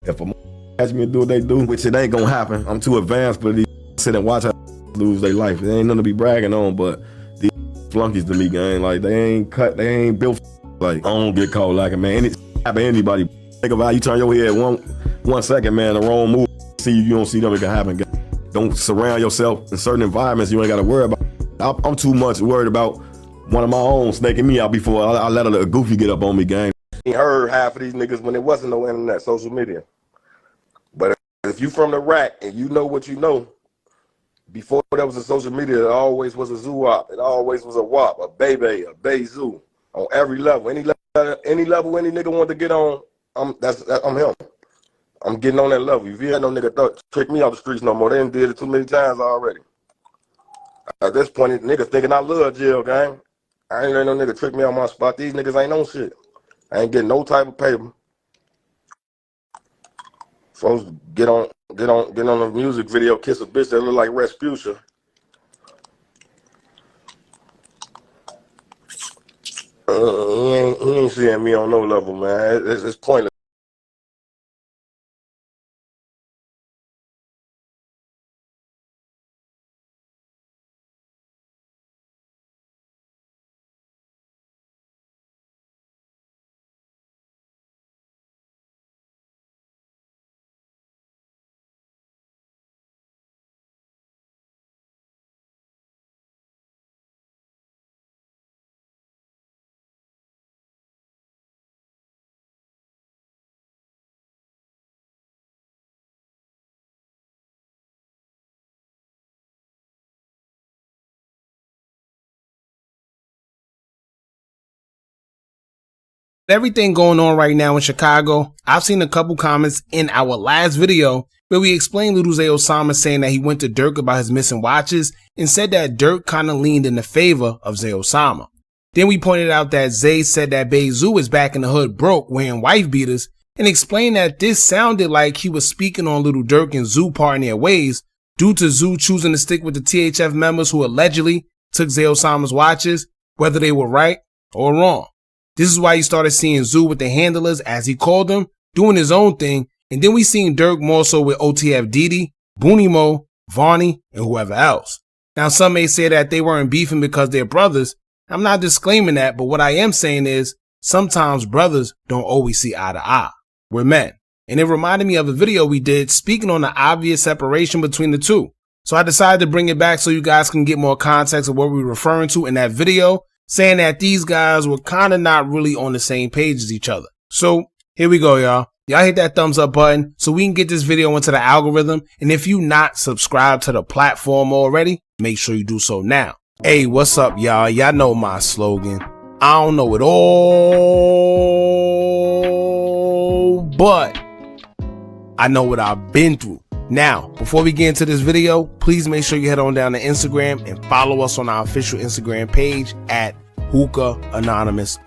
If a ask me to do what they do, which it ain't gonna happen, I'm too advanced for these sit and watch how lose their life. There ain't nothing to be bragging on, but these flunkies to me, gang, like they ain't built like I don't get caught like it, man. It happen to anybody. Think about how you turn your head one second, man, the wrong move. See you don't see them, it can happen. Gang. Don't surround yourself in certain environments you ain't gotta worry about. I'm too much worried about one of my own snaking me out before I let a goofy get up on me, gang. I heard half of these niggas when there wasn't no internet, social media. But if you from the rack and you know what you know, before there was a social media, it always was a zoo op. It always was a WAP, a Baby, a Bayzoo, on every level. Any level any nigga want to get on, I'm him. I'm getting on that level. If you had no nigga trick me off the streets no more, they done did it too many times already. At this point, niggas thinking I love jail, gang. I ain't let no nigga trick me on my spot. These niggas ain't on shit. I ain't getting no type of paper. Folks get on a music video, kiss a bitch that look like Respucia. He ain't seeing me on no level, man. It's pointless. Everything going on right now in Chicago, I've seen a couple comments in our last video where we explained Little Zay Osama saying that he went to Dirk about his missing watches and said that Dirk kind of leaned in the favor of Zay Osama. Then we pointed out that Zay said that Bayzoo is back in the hood broke wearing wife beaters and explained that this sounded like he was speaking on Little Dirk and Zoo parting their ways due to Zoo choosing to stick with the THF members who allegedly took Zay Osama's watches, whether they were right or wrong. This is why you started seeing Zoo with the handlers, as he called them, doing his own thing, and then we seen Dirk more so with OTF Didi, Booney Mo, Varney, and whoever else. Now some may say that they weren't beefing because they're brothers. I'm not disclaiming that, but what I am saying is sometimes brothers don't always see eye to eye. We're men. And it reminded me of a video we did speaking on the obvious separation between the two. So I decided to bring it back so you guys can get more context of what we were referring to in that video, saying that these guys were kind of not really on the same page as each other. So here we go, y'all. Y'all hit that thumbs up button so we can get this video into the algorithm. And if you not subscribed to the platform already, make sure you do so now. Hey, what's up, y'all? Y'all know my slogan. I don't know it all, but I know what I've been through. Now, before we get into this video, please make sure you head on down to Instagram and follow us on our official Instagram page at hookah_anonymous_.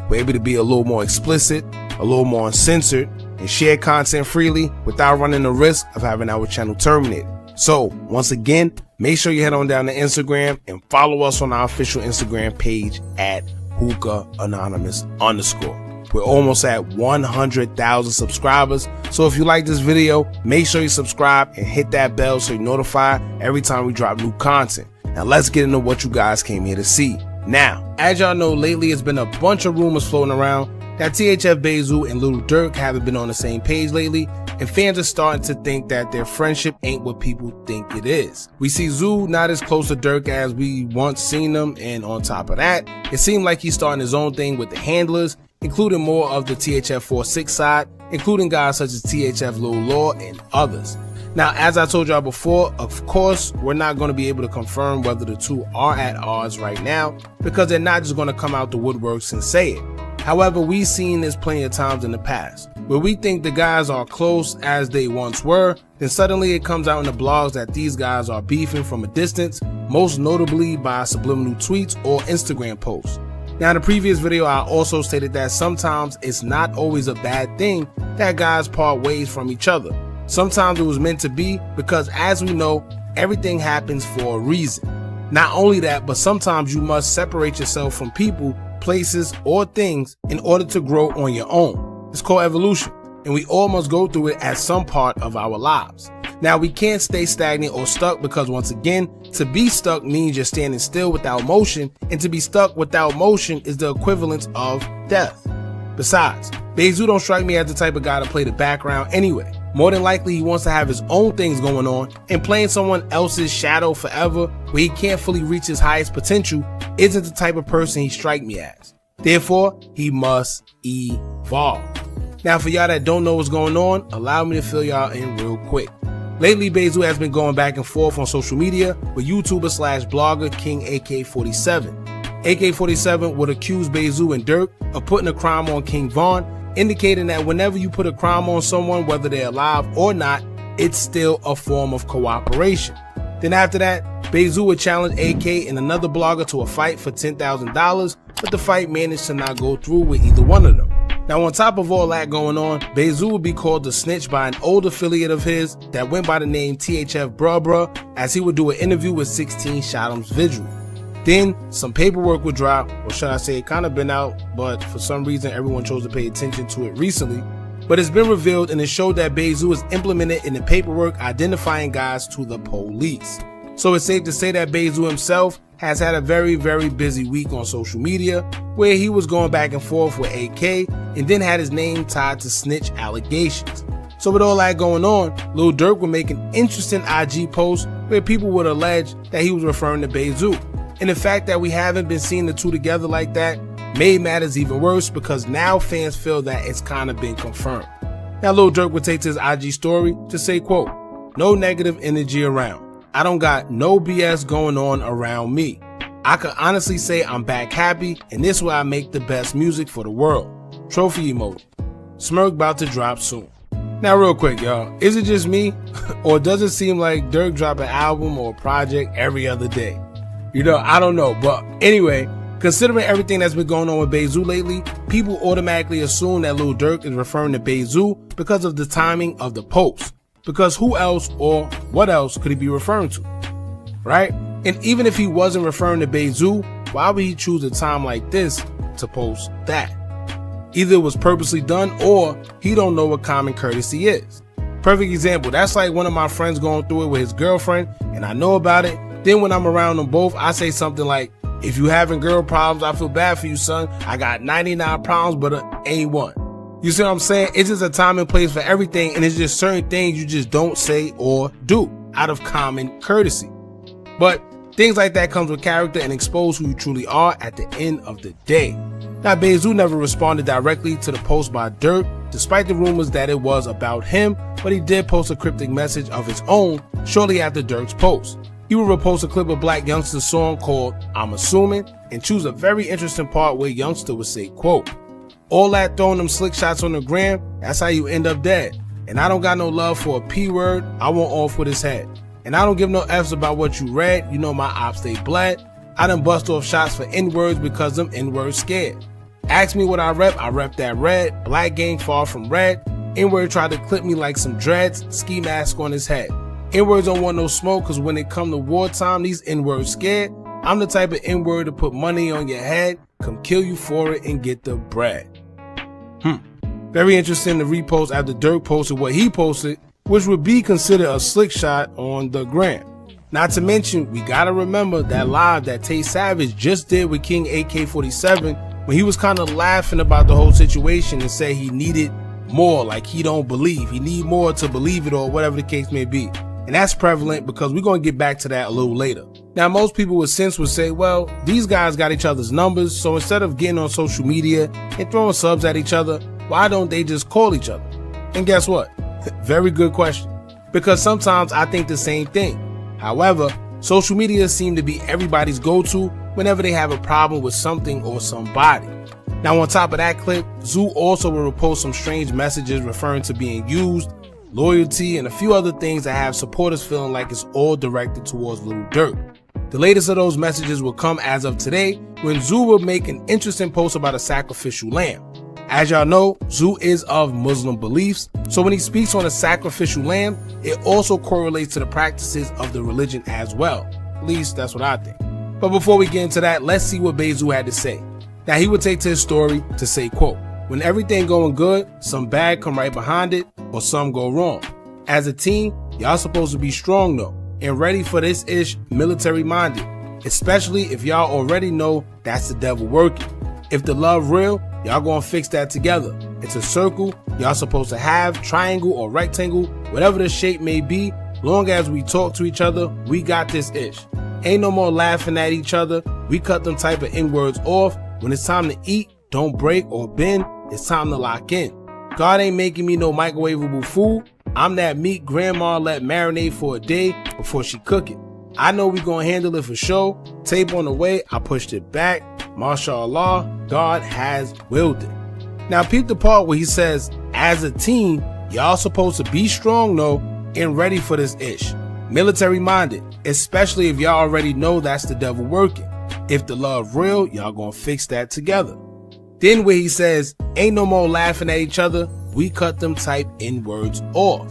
We're able to be a little more explicit, a little more uncensored, and share content freely without running the risk of having our channel terminated. So, once again, make sure you head on down to Instagram and follow us on our official Instagram page at hookah_anonymous_. We're almost at 100,000 subscribers. So if you like this video, make sure you subscribe and hit that bell so you're notified every time we drop new content. Now let's get into what you guys came here to see. Now, as y'all know, lately it's been a bunch of rumors floating around that THF Bayzoo and Little Dirk haven't been on the same page lately, and fans are starting to think that their friendship ain't what people think it is. We see Zoo not as close to Dirk as we once seen them, and on top of that, it seemed like he's starting his own thing with the handlers, including more of the THF 4-6 side, including guys such as THF Lil Law and others. Now, as I told y'all before, of course, we're not going to be able to confirm whether the two are at odds right now, because they're not just going to come out the woodworks and say it. However, we've seen this plenty of times in the past, where we think the guys are close as they once were, then suddenly it comes out in the blogs that these guys are beefing from a distance, most notably by subliminal tweets or Instagram posts. Now, in the previous video, I also stated that sometimes it's not always a bad thing that guys part ways from each other. Sometimes it was meant to be, because as we know, everything happens for a reason. Not only that, but sometimes you must separate yourself from people, places, or things in order to grow on your own. It's called evolution. and we all must go through it at some part of our lives. Now, we can't stay stagnant or stuck because, once again, to be stuck means you're standing still without motion, and to be stuck without motion is the equivalent of death. Besides, Bayzoo don't strike me as the type of guy to play the background anyway. More than likely, he wants to have his own things going on, and playing someone else's shadow forever where he can't fully reach his highest potential isn't the type of person he strike me as. Therefore, he must evolve. Now, for y'all that don't know what's going on, allow me to fill y'all in real quick. Lately, Bayzoo has been going back and forth on social media with YouTuber slash blogger King AK-47. AK-47 would accuse Bayzoo and Durk of putting a crime on King Von, indicating that whenever you put a crime on someone, whether they're alive or not, it's still a form of cooperation. Then after that, Bayzoo would challenge AK and another blogger to a fight for $10,000, but the fight managed to not go through with either one of them. Now, on top of all that going on, Bayzoo would be called the snitch by an old affiliate of his that went by the name THF Bruh, as he would do an interview with 16 Shottam's Vigil. Then some paperwork would drop, or should I say it kind of been out, but for some reason everyone chose to pay attention to it recently. But it's been revealed, and it showed that Bayzoo is implemented in the paperwork identifying guys to the police. So it's safe to say that Bayzoo himself has had a very, very busy week on social media, where he was going back and forth with AK and then had his name tied to snitch allegations. So with all that going on, Lil Durk would make an interesting IG post where people would allege that he was referring to Bayzoo. And the fact that we haven't been seeing the two together like that made matters even worse, because now fans feel that it's kind of been confirmed. Now Lil Durk would take to his IG story to say, quote, "No negative energy around. I don't got no BS going on around me. I could honestly say I'm back happy, and this is where I make the best music for the world. Trophy emoji. Smirk about to drop soon." Now real quick, y'all, is it just me, or does it seem like Durk drop an album or a project every other day? You know, I don't know, but anyway, considering everything that's been going on with Bayzoo lately, people automatically assume that Lil Durk is referring to Bayzoo because of the timing of the post. Because who else or what else could he be referring to, right? And even if he wasn't referring to Bayzoo, why would he choose a time like this to post that? Either it was purposely done, or he don't know what common courtesy is. Perfect example, that's like one of my friends going through it with his girlfriend, and I know about it. Then when I'm around them both, I say something like, "If you having girl problems, I feel bad for you, son. I got 99 problems, but ain't one." You see what I'm saying? It's just a time and place for everything, and it's just certain things you just don't say or do out of common courtesy. But things like that comes with character and expose who you truly are at the end of the day. Now, Bayzoo never responded directly to the post by Durk, despite the rumors that it was about him, but he did post a cryptic message of his own shortly after Durk's post. He would repost a clip of Black Youngster's song called "I'm Assuming" and choose a very interesting part where Youngster would say, quote, "All that throwing them slick shots on the gram, that's how you end up dead. And I don't got no love for a P word, I want off with his head. And I don't give no F's about what you read, you know my ops they bled. I done bust off shots for N-words because them N-words scared. Ask me what I rep that red, black gang far from red. N-word tried to clip me like some dreads, ski mask on his head. N-words don't want no smoke, cause when it come to wartime, these N-words scared. I'm the type of N-word to put money on your head, come kill you for it and get the bread." Very interesting to repost after Durk posted what he posted, which would be considered a slick shot on the gram. Not to mention, we gotta remember that live that Tay Savage just did with King AK-47 when he was kind of laughing about the whole situation and said he needed more, like he don't believe. He need more to believe it, or whatever the case may be. And that's prevalent because we're going to get back to that a little later. Now, most people with sense would say, well, these guys got each other's numbers, so instead of getting on social media and throwing subs at each other, why don't they just call each other? And guess what? Very good question. Because sometimes I think the same thing. However, social media seem to be everybody's go-to whenever they have a problem with something or somebody. Now, on top of that clip, Zoo also will repost some strange messages referring to being used, loyalty, and a few other things that have supporters feeling like it's all directed towards Lil Durk. The latest of those messages will come as of today, when Zoo will make an interesting post about a sacrificial lamb. As y'all know, Zoo is of Muslim beliefs, so when he speaks on a sacrificial lamb, it also correlates to the practices of the religion as well. At least that's what I think. But before we get into that, let's see what Bayzoo had to say. Now, he would take to his story to say, quote, When everything going good, some bad come right behind it, or some go wrong. As a team, y'all supposed to be strong though, and ready for this ish military minded, especially if y'all already know that's the devil working. If the love real, y'all gonna fix that together. It's a circle y'all supposed to have, triangle or rectangle, whatever the shape may be. Long as we talk to each other, we got this ish. Ain't no more laughing at each other. We cut them type of N-words off. When it's time to eat, don't break or bend. It's time to lock in. God ain't making me no microwavable food. I'm that meat grandma let marinate for a day before she cook it. I know we gonna handle it for sure. Tape on the way, I pushed it back. Mashallah, God has willed it. Now peep the part where he says, as a team, y'all supposed to be strong though and ready for this ish. Military minded, especially if y'all already know that's the devil working. If the love real, y'all gonna fix that together. Then where he says, ain't no more laughing at each other, we cut them type N-words off.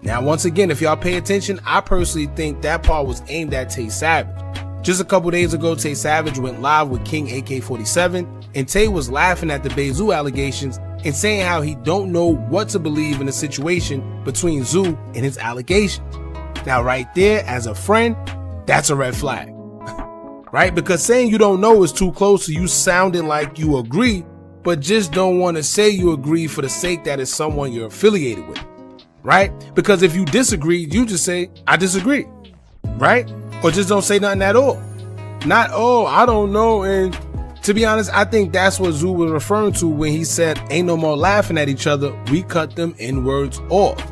Now once again, if y'all pay attention, I personally think that part was aimed at Tay Savage. Just a couple days ago, Tay Savage went live with King AK-47, and Tay was laughing at the Bayzoo allegations and saying how he don't know what to believe in the situation between Zoo and his allegations. Now right there, as a friend, that's a red flag. Right? Because saying you don't know is too close to you sounding like you agree, but just don't want to say you agree for the sake that it's someone you're affiliated with. Right? Because if you disagree, you just say, I disagree. Right? Or just don't say nothing at all. Not, oh, I don't know. And to be honest, I think that's what Zoo was referring to when he said, ain't no more laughing at each other. We cut them N-words off.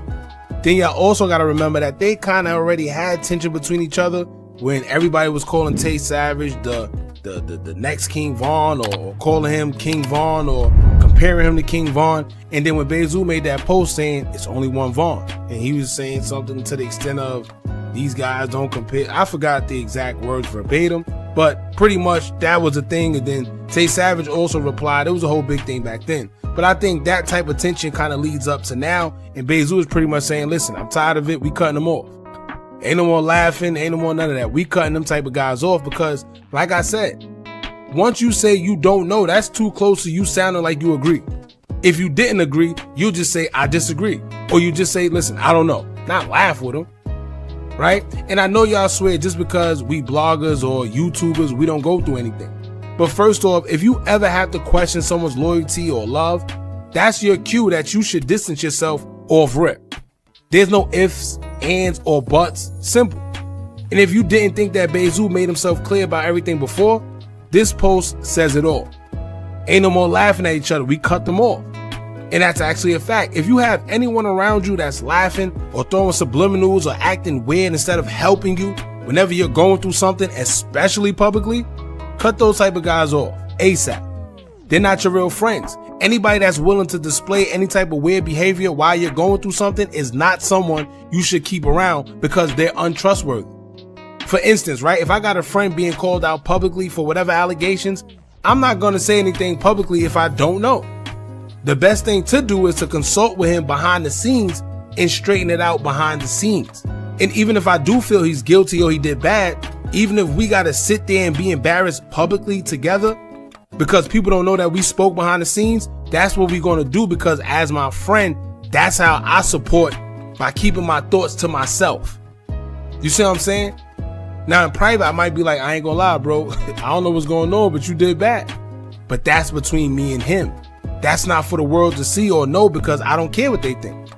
Then y'all also got to remember that they kind of already had tension between each other when everybody was calling Tay Savage the next King Von, or calling him King Von, or comparing him to King Von. And then when Bayzoo made that post saying it's only one Von, and he was saying something to the extent of these guys don't compare. I forgot the exact words verbatim, but pretty much that was the thing. And then Tay Savage also replied. It was a whole big thing back then. But I think that type of tension kind of leads up to now, and Bayzoo is pretty much saying, listen, I'm tired of it. We cutting them off. Ain't no more laughing, ain't no more none of that. We cutting them type of guys off because, like I said, once you say you don't know, that's too close to you sounding like you agree. If you didn't agree, you just say, I disagree. Or you just say, listen, I don't know. Not laugh with them. Right? And I know y'all swear just because we bloggers or YouTubers, we don't go through anything. But first off, if you ever have to question someone's loyalty or love, that's your cue that you should distance yourself off rip. There's no ifs, ands, or buts. Simple. And if you didn't think that Bayzoo made himself clear about everything before, this post says it all. Ain't no more laughing at each other. We cut them off. And that's actually a fact. If you have anyone around you that's laughing or throwing subliminals or acting weird instead of helping you whenever you're going through something, especially publicly, cut those type of guys off ASAP. They're not your real friends. Anybody that's willing to display any type of weird behavior while you're going through something is not someone you should keep around because they're untrustworthy. For instance, right, if I got a friend being called out publicly for whatever allegations, I'm not going to say anything publicly if I don't know. The best thing to do is to consult with him behind the scenes and straighten it out behind the scenes. And even if I do feel he's guilty or he did bad, even if we got to sit there and be embarrassed publicly together because people don't know that we spoke behind the scenes, that's what we're going to do, because as my friend, that's how I support, by keeping my thoughts to myself. You see what I'm saying? Now in private, I might be like, I ain't gonna lie, bro. I don't know what's going on, but you did bad. But that's between me and him. That's not for the world to see or know because I don't care what they think.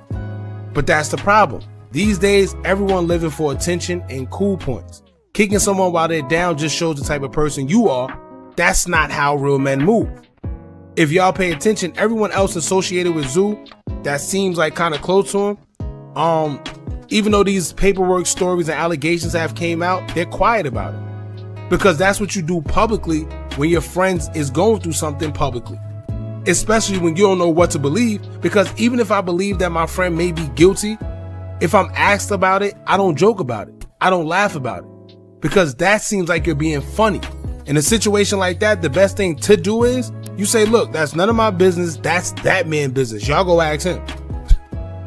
But that's the problem. These days, everyone living for attention and cool points. Kicking someone while they're down just shows the type of person you are. That's not how real men move. If y'all pay attention, everyone else associated with Zoo that seems like kind of close to him, even though these paperwork stories and allegations have came out, they're quiet about it. Because that's what you do publicly when your friends is going through something publicly. Especially when you don't know what to believe, because even if I believe that my friend may be guilty, if I'm asked about it, I don't joke about it. I don't laugh about it. Because that seems like you're being funny. In a situation like that, the best thing to do is you say, look, that's none of my business. That's that man's business. Y'all go ask him.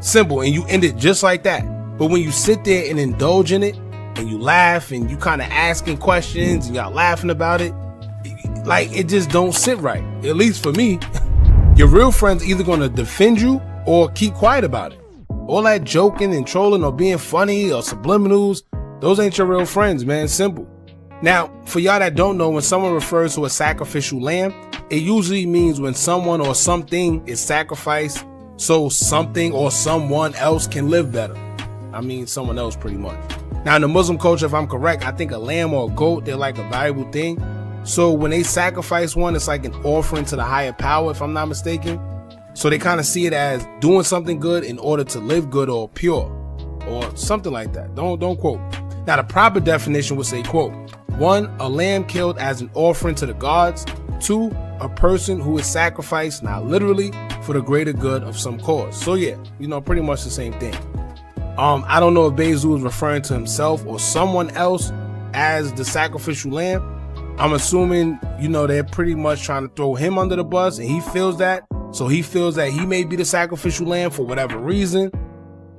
Simple. And you end it just like that. But when you sit there and indulge in it and you laugh and you kind of asking questions and y'all laughing about it, like it just don't sit right. At least for me. Your real friend's either gonna defend you or keep quiet about it. All that joking and trolling or being funny or subliminals, those ain't your real friends, man. Simple. Now, for y'all that don't know, when someone refers to a sacrificial lamb, it usually means when someone or something is sacrificed so something or someone else can live better. I mean, someone else pretty much. Now, in the Muslim culture, if I'm correct, I think a lamb or a goat, they're like a valuable thing. So when they sacrifice one, it's like an offering to the higher power, if I'm not mistaken. So they kind of see it as doing something good in order to live good or pure or something like that. Don't quote. Now, the proper definition would say, quote, 1, a lamb killed as an offering to the gods. 2, a person who is sacrificed, not literally, for the greater good of some cause. So yeah, pretty much the same thing. I don't know if Bayzoo is referring to himself or someone else as the sacrificial lamb. I'm assuming, they're pretty much trying to throw him under the bus, and he feels that. So he feels that he may be the sacrificial lamb for whatever reason.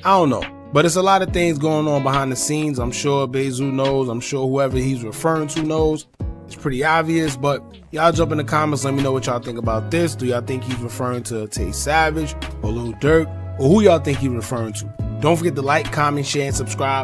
I don't know. But it's a lot of things going on behind the scenes. I'm sure Bayzoo knows. I'm sure whoever he's referring to knows. It's pretty obvious, but y'all jump in the comments. Let me know what y'all think about this. Do y'all think he's referring to Tay Savage or Lil Durk, or who y'all think he's referring to? Don't forget to like, comment, share, and subscribe.